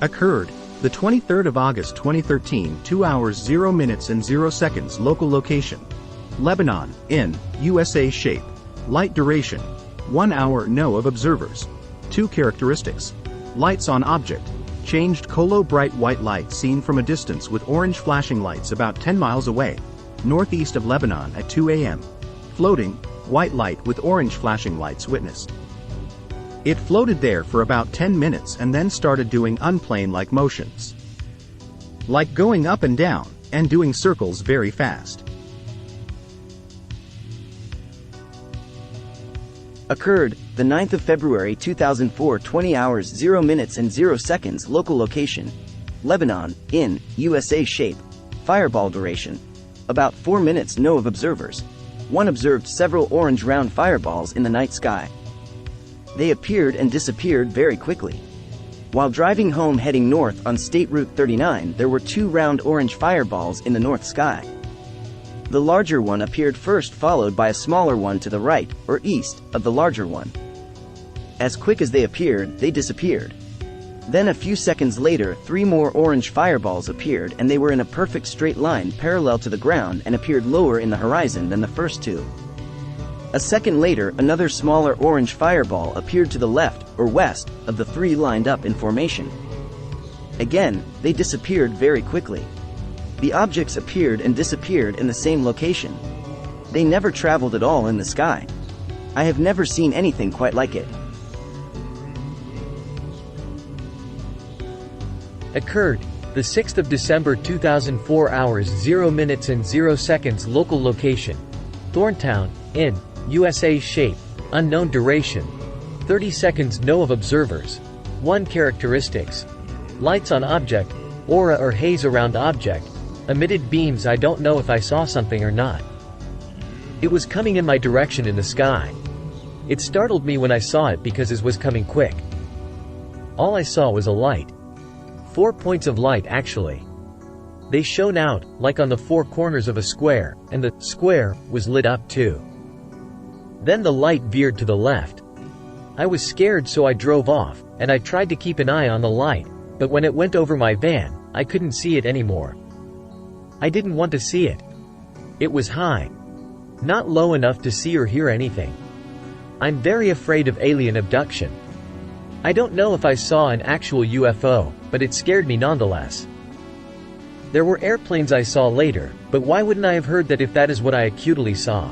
Occurred the 23rd of August 2013, 2 hours 0 minutes and 0 seconds. Local location: Lebanon, in USA. Shape, light duration: 1 hour. No of observers. 2 characteristics: lights on object, changed color, bright white light seen from a distance with orange flashing lights about 10 miles away, northeast of Lebanon at 2 a.m. Floating, white light with orange flashing lights witnessed. It floated there for about 10 minutes and then started doing unplane-like motions, like going up and down, and doing circles very fast. Occurred the 9th of February 2004, 20 hours 0 minutes and 0 seconds. Local location: Lebanon, in USA. Shape, fireball duration: about 4 minutes. No of observers. 1 observed several orange round fireballs in the night sky. They appeared and disappeared very quickly. While driving home heading north on State Route 39, there were 2 round orange fireballs in the north sky. The larger one appeared first, followed by a smaller one to the right, or east, of the larger one. As quick as they appeared, they disappeared. Then a few seconds later, 3 more orange fireballs appeared, and they were in a perfect straight line parallel to the ground and appeared lower in the horizon than the first 2. A second later, another smaller orange fireball appeared to the left, or west, of the 3 lined up in formation. Again, they disappeared very quickly. The objects appeared and disappeared in the same location. They never traveled at all in the sky. I have never seen anything quite like it. Occurred the 6th of December 2004, hours 0 minutes and 0 seconds. Local location: Thorntown, in USA. Shape, unknown duration: 30 seconds. No of observers. 1 characteristics: lights on object, aura or haze around object, emitted beams. I don't know if I saw something or not. It was coming in my direction in the sky. It startled me when I saw it because it was coming quick. All I saw was a light. 4 points of light actually. They shone out, like on the 4 corners of a square, and the square was lit up too. Then the light veered to the left. I was scared, so I drove off, and I tried to keep an eye on the light, but when it went over my van, I couldn't see it anymore. I didn't want to see it. It was high. Not low enough to see or hear anything. I'm very afraid of alien abduction. I don't know if I saw an actual UFO, but it scared me nonetheless. There were airplanes I saw later, but why wouldn't I have heard that if that is what I acutely saw?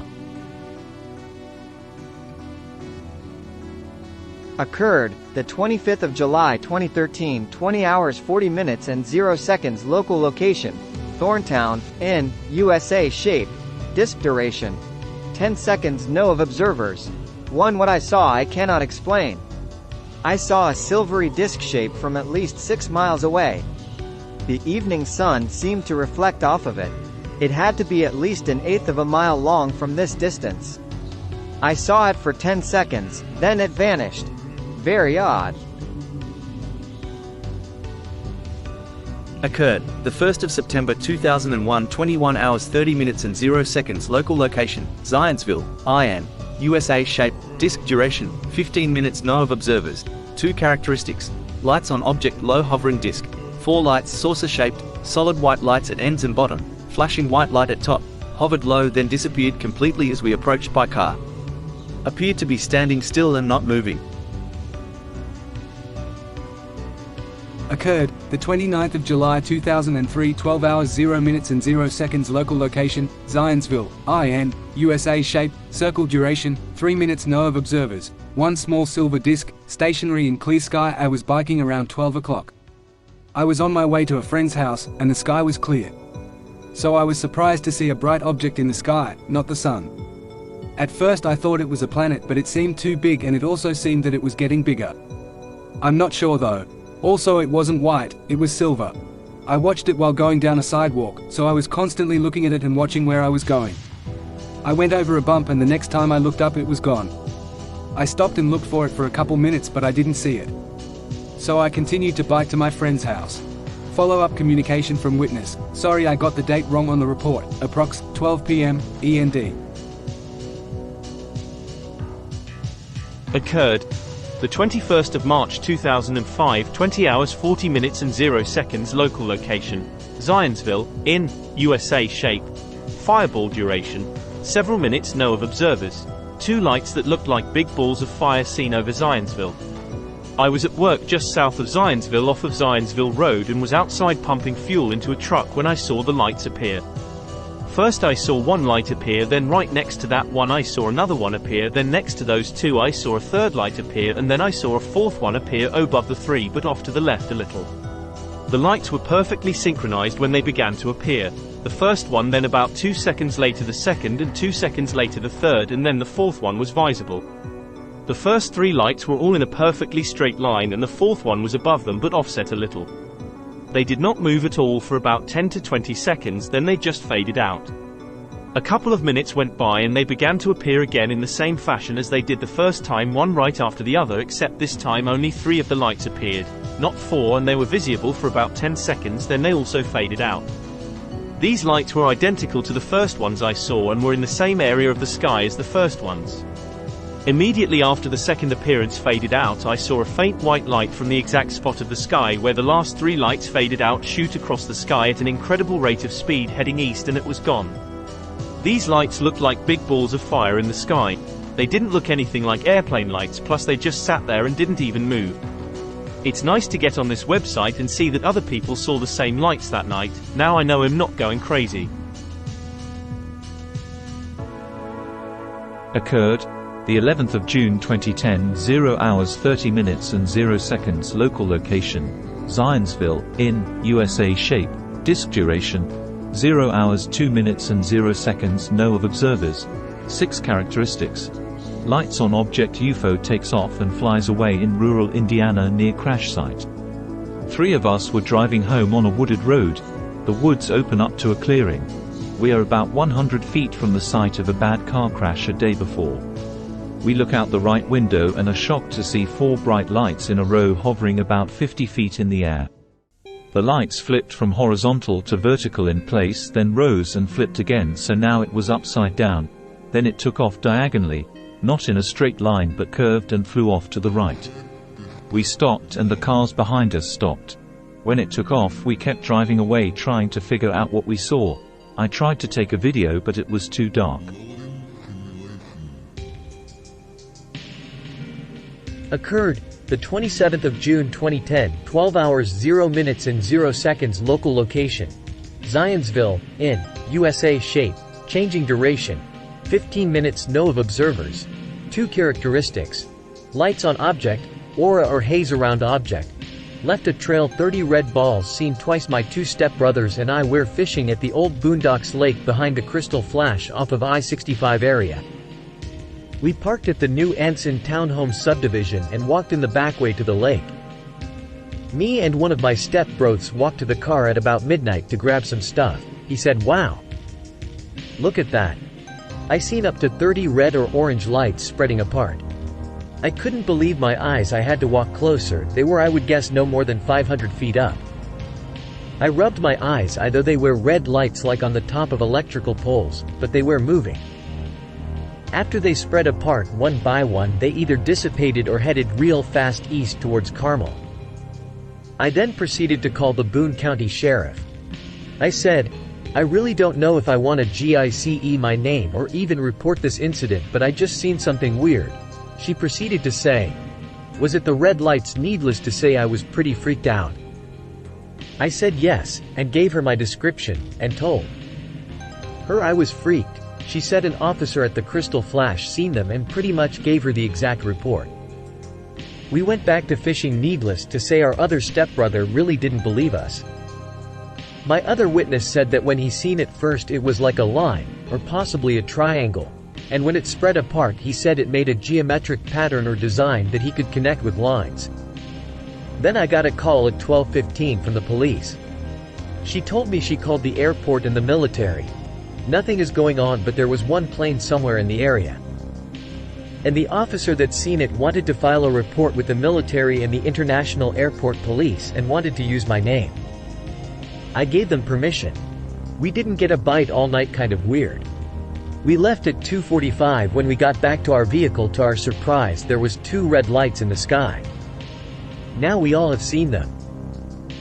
Occurred the 25th of July 2013, 20 hours 40 minutes and 0 seconds. Local location: Thorntown, in USA. Shape, disk duration: 10 seconds. No of observers. 1 What I saw I cannot explain. I saw a silvery disc shape from at least 6 miles away. The evening sun seemed to reflect off of it. It had to be at least 1/8 of a mile long from this distance. I saw it for 10 seconds, then it vanished. Very odd. Occurred the 1st of September 2001, 21 hours 30 minutes and 0 seconds. Local location: Zionsville, IN, USA. Shape, disk duration: 15 minutes. No of observers. 2 characteristics: lights on object, low hovering disk. 4 lights, saucer-shaped, solid white lights at ends and bottom, flashing white light at top, hovered low then disappeared completely as we approached by car. Appeared to be standing still and not moving. Occurred the 29th of July 2003, 12 hours 0 minutes and 0 seconds. Local location: Zionsville, IN, USA. Shape, circle duration: 3 minutes. No of observers. 1 small silver disc, stationary in clear sky. I was biking around 12 o'clock. I was on my way to a friend's house, and the sky was clear. So I was surprised to see a bright object in the sky, not the sun. At first I thought it was a planet, but it seemed too big, and it also seemed that it was getting bigger. I'm not sure though. Also, it wasn't white, it was silver. I watched it while going down a sidewalk, so I was constantly looking at it and watching where I was going. I went over a bump, and the next time I looked up it was gone. I stopped and looked for it for a couple minutes, but I didn't see it. so I continued to bike to my friend's house. Follow-up communication from witness: sorry I got the date wrong on the report, approx. 12 p.m. END. Occurred the 21st of March 2005, 20 hours 40 minutes and 0 seconds. Local location: Zionsville, in USA. Shape: fireball. Duration: several minutes. Know of observers: 2 lights that looked like big balls of fire seen over Zionsville. I was at work just south of Zionsville off of Zionsville Road and was outside pumping fuel into a truck when I saw the lights appear. First I saw one light appear, then right next to that one I saw another one appear, then next to those 2 I saw a third light appear, and then I saw a fourth one appear above the 3 but off to the left a little. The lights were perfectly synchronized when they began to appear. The first one, then about 2 seconds later the second, and 2 seconds later the third, and then the fourth one was visible. The first 3 lights were all in a perfectly straight line, and the fourth one was above them but offset a little. They did not move at all for about 10 to 20 seconds, then they just faded out. A couple of minutes went by and they began to appear again in the same fashion as they did the first time, one right after the other, except this time only 3 of the lights appeared, not 4, and they were visible for about 10 seconds, then they also faded out. These lights were identical to the first ones I saw and were in the same area of the sky as the first ones. Immediately after the second appearance faded out, I saw a faint white light from the exact spot of the sky where the last 3 lights faded out shoot across the sky at an incredible rate of speed heading east, and it was gone. These lights looked like big balls of fire in the sky. They didn't look anything like airplane lights, plus they just sat there and didn't even move. It's nice to get on this website and see that other people saw the same lights that night. Now I know I'm not going crazy. Occurred the 11th of June 2010, 0 hours 30 minutes and 0 seconds. Local location: Zionsville, in USA. Shape: disk duration: 0 hours 2 minutes and 0 seconds. Know of observers: 6 characteristics. Lights on object. UFO takes off and flies away in rural Indiana near crash site. 3 of us were driving home on a wooded road. The woods open up to a clearing. We are about 100 feet from the site of a bad car crash a day before. We look out the right window and are shocked to see 4 bright lights in a row hovering about 50 feet in the air. The lights flipped from horizontal to vertical in place, then rose and flipped again, so now it was upside down. Then it took off diagonally, not in a straight line but curved, and flew off to the right. We stopped and the cars behind us stopped. When it took off, we kept driving away trying to figure out what we saw. I tried to take a video but it was too dark. Occurred the 27th of June 2010, 12 hours 0 minutes and 0 seconds. Local location: Zionsville, in USA. Shape: changing duration: 15 minutes. Know of observers: 2 characteristics. Lights on object, aura or haze around object. Left a trail: 30 red balls seen twice. My 2 stepbrothers and I were fishing at the old Boondocks Lake behind a crystal flash off of I-65 area. We parked at the new Anson Townhome subdivision and walked in the back way to the lake. Me and one of my stepbrothers walked to the car at about midnight to grab some stuff. He said, "Wow. Look at that. I seen up to 30 red or orange lights spreading apart." I couldn't believe my eyes. I had to walk closer. They were, I would guess, no more than 500 feet up. I rubbed my eyes, either they were red lights like on the top of electrical poles, but they were moving. After they spread apart one by one, they either dissipated or headed real fast east towards Carmel. I then proceeded to call the Boone County Sheriff. I said, "I really don't know if I want to GICE my name or even report this incident, but I just seen something weird." She proceeded to say, "Was it the red lights?" Needless to say, I was pretty freaked out. I said yes, and gave her my description, and told her I was freaked. She said an officer at the Crystal Flash seen them and pretty much gave her the exact report. We went back to fishing. Needless to say, our other stepbrother really didn't believe us. My other witness said that when he seen it first, it was like a line, or possibly a triangle, and when it spread apart, he said it made a geometric pattern or design that he could connect with lines. Then I got a call at 12:15 from the police. She told me she called the airport and the military. Nothing is going on, but there was one plane somewhere in the area. And the officer that seen it wanted to file a report with the military and the International Airport Police and wanted to use my name. I gave them permission. We didn't get a bite all night, kind of weird. We left at 2:45. When we got back to our vehicle, to our surprise there was 2 red lights in the sky. Now we all have seen them.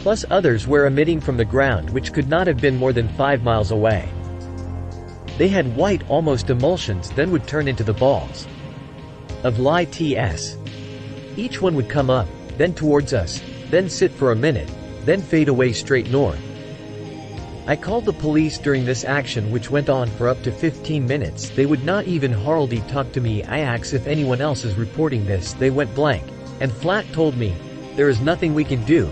Plus others were emitting from the ground, which could not have been more than 5 miles away. They had white, almost emulsions, then would turn into the balls of lights. Each one would come up, then towards us, then sit for a minute, then fade away straight north. I called the police during this action, which went on for up to 15 minutes. They would not even hardly talk to me. I asked if anyone else is reporting this. They went blank and flat told me, there is nothing we can do.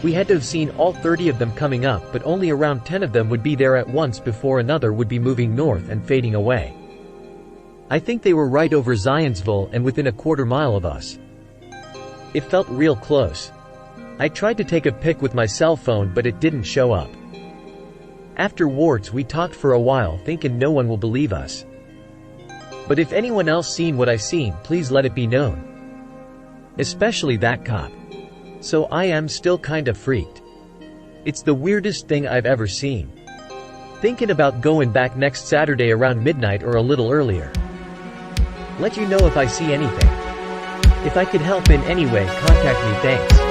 We had to have seen all 30 of them coming up, but only around 10 of them would be there at once before another would be moving north and fading away. I think they were right over Zionsville and within a quarter mile of us. It felt real close. I tried to take a pic with my cell phone, but it didn't show up. Afterwards we talked for a while, thinking no one will believe us. But if anyone else seen what I seen, please let it be known. Especially that cop. So I am still kinda freaked. It's the weirdest thing I've ever seen. Thinking about going back next Saturday around midnight or a little earlier. Let you know if I see anything. If I could help in any way, contact me. Thanks.